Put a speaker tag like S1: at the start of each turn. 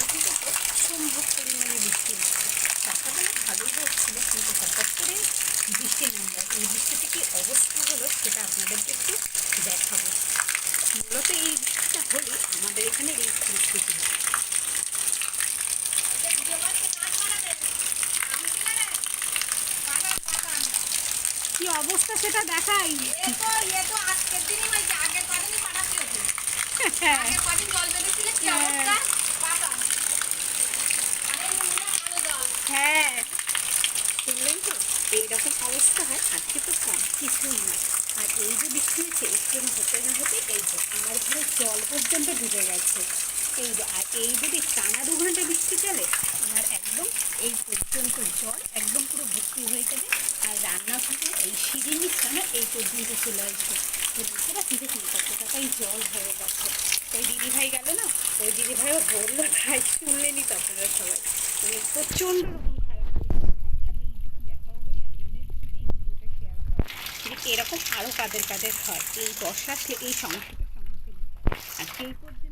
S1: কিন্তু অসম্ভব পরিমাণে বৃষ্টি হচ্ছে। সকালবেলা ভালোই রোদ ছিল, কিন্তু হঠাৎ করে বৃষ্টি নামলো। এই বৃষ্টিতে কি অবস্থা হলো সেটা আপনাদেরকে একটু দেখাবো। মূলত এই বৃষ্টিটা হলে আমাদের এখানে এই পরিস্থিতি হয়। কি অবস্থা সেটা দেখাই। হ্যাঁ, শুনলেন তো, এইরকম অবস্থা হয়। আজকে তো কম কিছুই না। আর এই যে বৃষ্টি হচ্ছে, একটু হতে না হতে এই যে আমার ঘরে জল পর্যন্ত ডুবে গেছে। এই যে, আর এই যদি টানা 2 ঘন্টা বৃষ্টি চলে, আমার একদম এই পর্যন্ত জল একদম পুরো ভর্তি হয়ে যাবে। আর রান্নাঘরে এই সিঁড়ির নিচখানা এই পর্যন্ত চলে আসবে। তো বুঝতে পারছি দেখুন কতটাই জল হয়ে গেছে। ওই দিদিভাই গেল না, ওই দিদিভাইও বললো, তাই শুনলেনই তো আপনারা সবাই। মানে প্রচণ্ড রকম খারাপ পরিস্থিতি। আর এইটুকু দেখাবো বলে আপনাদের সাথে এই ভিডিওটা শেয়ার করা। ঠিক এরকম আরও কাদের কাদের হয়, এই বর্ষা আসলে এই সমস্যাটার সম্মুখীন হয়। আজকে এই পর্যন্ত।